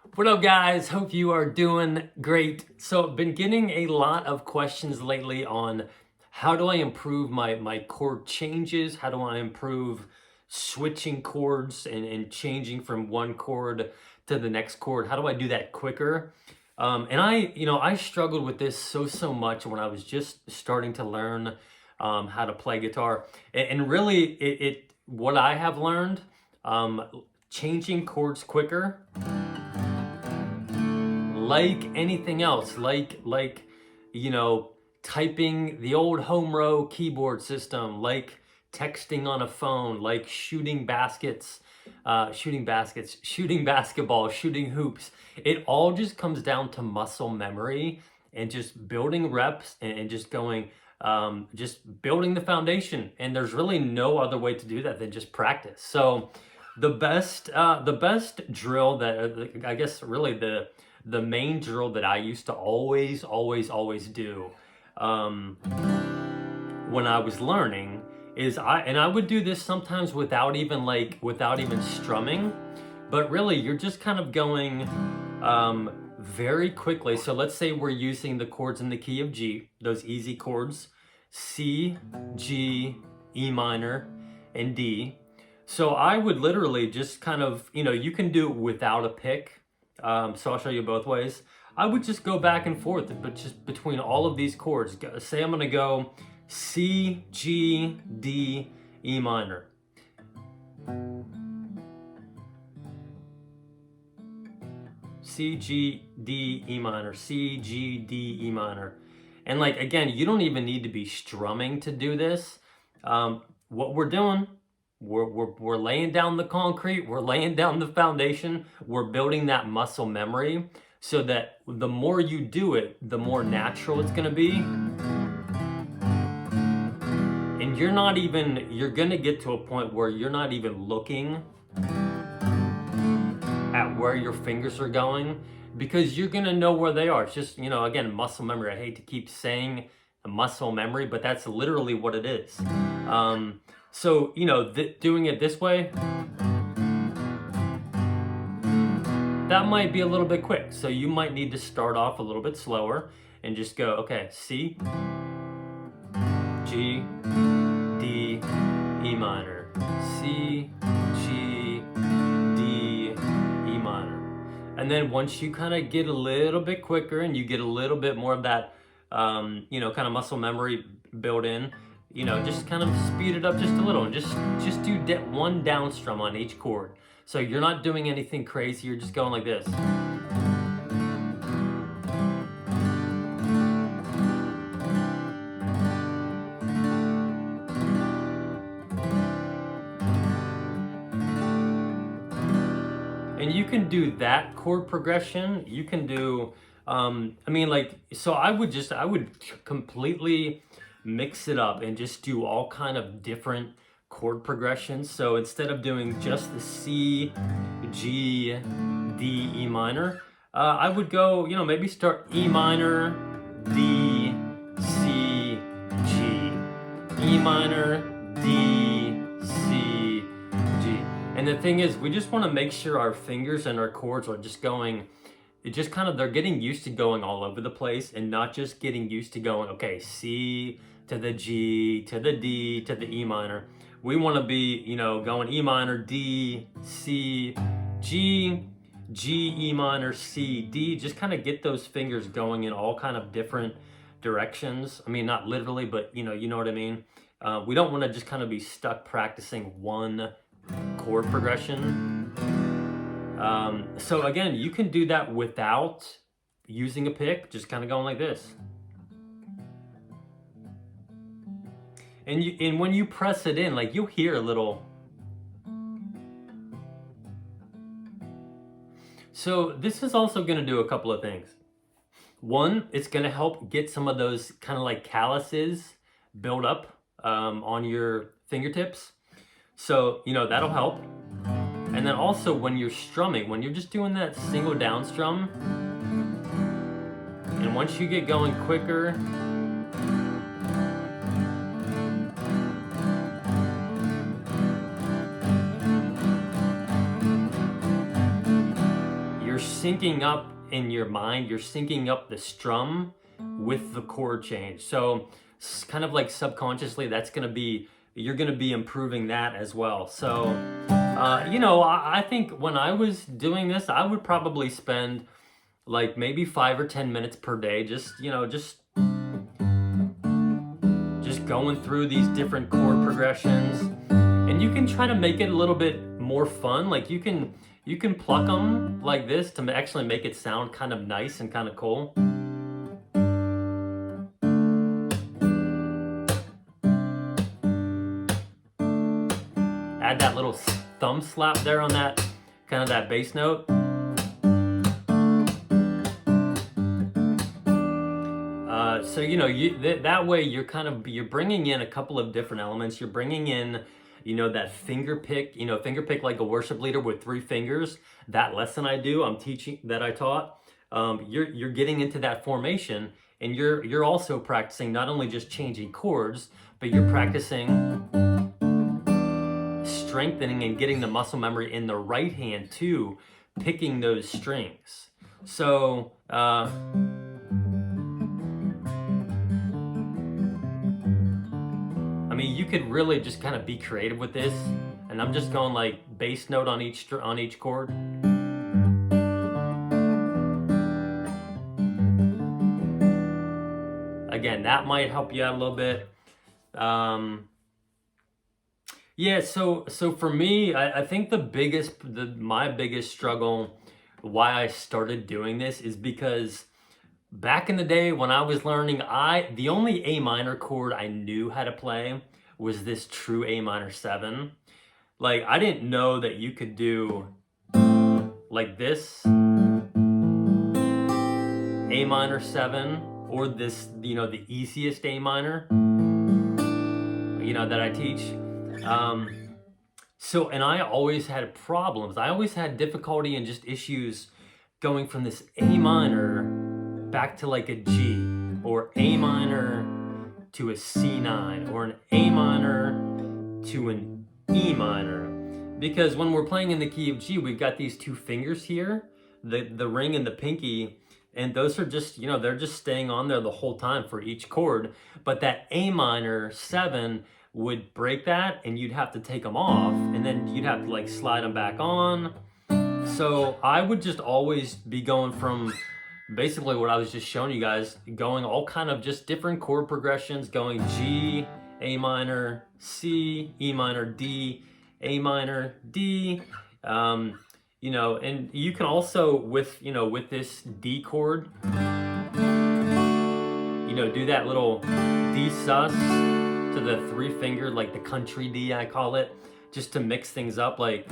What up, guys? Hope you are doing great. So I've been getting a lot of questions lately on how do I improve my chord changes? How do I improve switching chords and changing from one chord to the next chord? How do I do that quicker? And I struggled with this so much when I was just starting to learn how to play guitar. And really, what I have learned, changing chords quicker, like anything else, you know, typing the old home row keyboard system, like texting on a phone, like shooting basketball, shooting hoops. It all just comes down to muscle memory and just building reps and just going, just building the foundation. And there's really no other way to do that than just practice. So the best drill that I guess really the main drill that I used to always do when I was learning is I would do this sometimes without even strumming, but really you're just kind of going very quickly. So let's say we're using the chords in the key of G, those easy chords, C, G, E minor, and D. So I would literally just kind of, you can do it without a pick. So I'll show you both ways. I would just go back and forth, but just between all of these chords. Say I'm gonna go C, G, D, E minor. C, G, D, E minor, C, G, D, E minor. And like, again, you don't even need to be strumming to do this. What we're doing, we're laying down the concrete, we're laying down the foundation, we're building that muscle memory so that the more you do it, the more natural it's gonna be. And you're gonna get to a point where you're not even looking at where your fingers are going because you're gonna know where they are. It's just, again, muscle memory. I hate to keep saying muscle memory, but that's literally what it is. So, doing it this way, that might be a little bit quick. So you might need to start off a little bit slower and just go, okay, C, G, D, E minor, C, G, D, E minor. And then once you kind of get a little bit quicker and you get a little bit more of that, kind of muscle memory built in, just kind of speed it up just a little and just do one down strum on each chord. So you're not doing anything crazy, you're just going like this. And you can do that chord progression. You can do, so I would completely mix it up and just do all kind of different chord progressions. So instead of doing just the C, G, D, E minor, I would go, maybe start E minor, D, C, G, E minor, D, C, G. And the thing is, we just want to make sure our fingers and our chords are just going, they're getting used to going all over the place and not just getting used to going, okay, C to the G, to the D, to the E minor. We want to be, going E minor, D, C, G, G, E minor, C, D. Just kind of get those fingers going in all kind of different directions. I mean, not literally, but you know what I mean? We don't want to just kind of be stuck practicing one chord progression. So again, you can do that without using a pick, just kind of going like this. And when you press it in, like, you'll hear a little. So this is also going to do a couple of things. One, it's going to help get some of those kind of like calluses build up on your fingertips. So, that'll help. And then also when you're strumming, when you're just doing that single down strum, and once you get going quicker, syncing up in your mind, you're syncing up the strum with the chord change. So it's kind of like subconsciously, you're gonna be improving that as well. So, you know, I think when I was doing this, I would probably spend like maybe 5 or 10 minutes per day, just, you know, just going through these different chord progressions. And you can try to make it a little bit more fun. Like you can pluck them like this to actually make it sound kind of nice and kind of cool. Add that little thumb slap there on that kind of that bass note. So you know, that way you're bringing in a couple of different elements. You're bringing in, you know, that finger pick like a worship leader with 3 fingers. That lesson I taught. You're getting into that formation, and you're also practicing not only just changing chords, but you're practicing strengthening and getting the muscle memory in the right hand too, picking those strings. So I mean, you could really just kind of be creative with this, and I'm just going like bass note on each chord. Again, that might help you out a little bit. Yeah, so for me, I think my biggest struggle, why I started doing this, is because back in the day when I was learning, the only A minor chord I knew how to play was this true A minor 7. Like, I didn't know that you could do like this A minor 7, or this, you know, the easiest A minor, you know, that I teach. So, and I always had problems. I always had difficulty and just issues going from this A minor back to like a G, or A minor to a C9, or an A minor to an E minor. Because when we're playing in the key of G, we've got these 2 fingers here, the ring and the pinky, and those are just, you know, they're just staying on there the whole time for each chord. But that A minor 7 would break that, and you'd have to take them off, and then you'd have to like slide them back on. So I would just always be going from basically what I was just showing you guys, going all kind of just different chord progressions, going G, A minor, C, E minor, D, A minor, D. You know, and you can also with this D chord, you know, do that little D sus to the 3 finger, like the country D, I call it, just to mix things up, like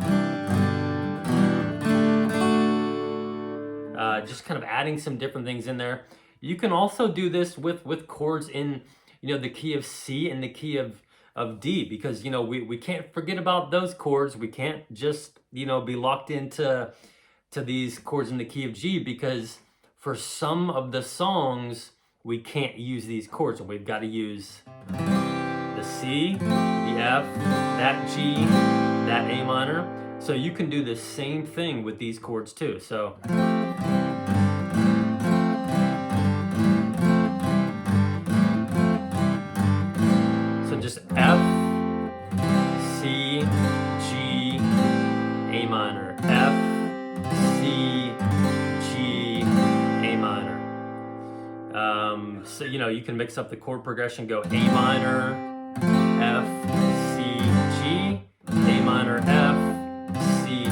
just kind of adding some different things in there. You can also do this with chords in, you know, the key of C and the key of D, because, you know, we can't forget about those chords. We can't just, you know, be locked into these chords in the key of G, because for some of the songs we can't use these chords, and we've got to use the C, the F, that G, that A minor. So you can do the same thing with these chords too. So just F, C, G, A minor, F, C, G, A minor. So, you know, you can mix up the chord progression, go A minor, F, C, G, A minor, F, C, G.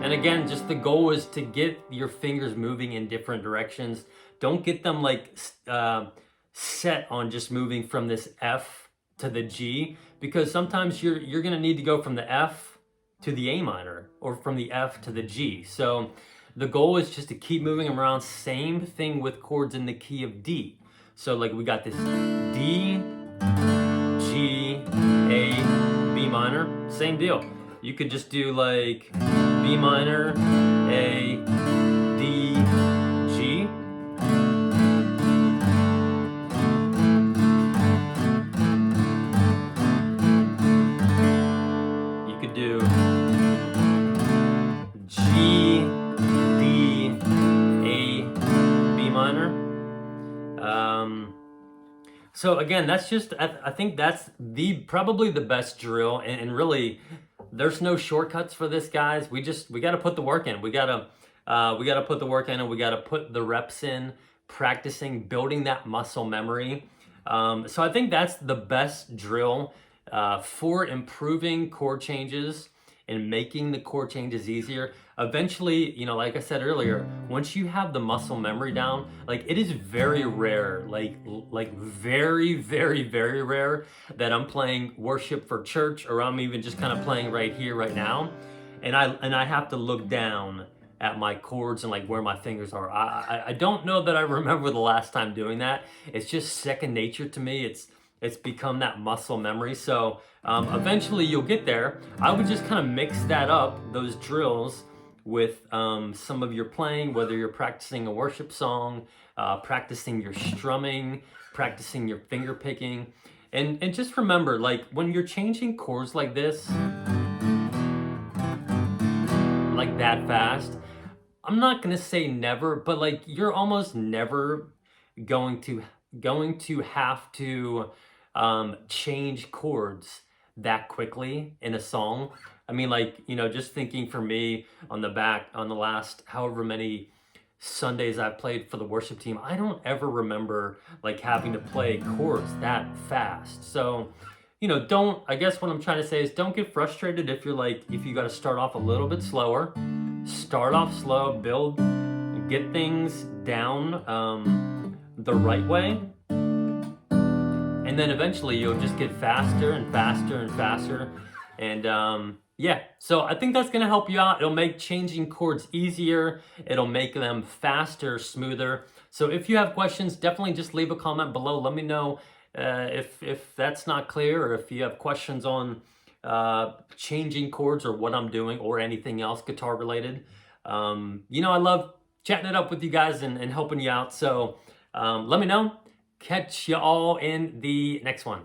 And again, just the goal is to get your fingers moving in different directions. Don't get them like set on just moving from this F to the G, because sometimes you're gonna need to go from the F to the A minor, or from the F to the G. So the goal is just to keep moving them around. Same thing with chords in the key of D. So like we got this D, G, A, B minor, same deal. You could just do like B minor, A, D, G. You could do G, D, So again, that's just, I think that's probably the best drill, and really, there's no shortcuts for this, guys. We got to put the work in. We got to put the work in, and we got to put the reps in, practicing, building that muscle memory. So I think that's the best drill for improving chord changes and making the chord changes easier. Eventually, you know, like I said earlier, once you have the muscle memory down, like it is very rare, like very, very, very rare that I'm playing worship for church, or I'm even just kind of playing right here, right now, and I have to look down at my chords and like where my fingers are. I don't know that I remember the last time doing that. It's just second nature to me. It's become that muscle memory. So eventually you'll get there. I would just kind of mix that up, those drills, with some of your playing, whether you're practicing a worship song, practicing your strumming, practicing your finger picking. And just remember, like when you're changing chords like this, like that fast, I'm not gonna say never, but like you're almost never going to have to change chords that quickly in a song. I mean, like, you know, just thinking for me on the last however many Sundays I've played for the worship team, I don't ever remember like having to play chords that fast. So, you know, I guess what I'm trying to say is don't get frustrated if you got to start off a little bit slower. Start off slow, build, get things down the right way. And then eventually you'll just get faster and faster and faster. And yeah, so I think that's gonna help you out. It'll make changing chords easier. It'll make them faster, smoother. So if you have questions, definitely just leave a comment below. Let me know if that's not clear, or if you have questions on changing chords, or what I'm doing, or anything else guitar related. You know, I love chatting it up with you guys and helping you out. So let me know. Catch you all in the next one.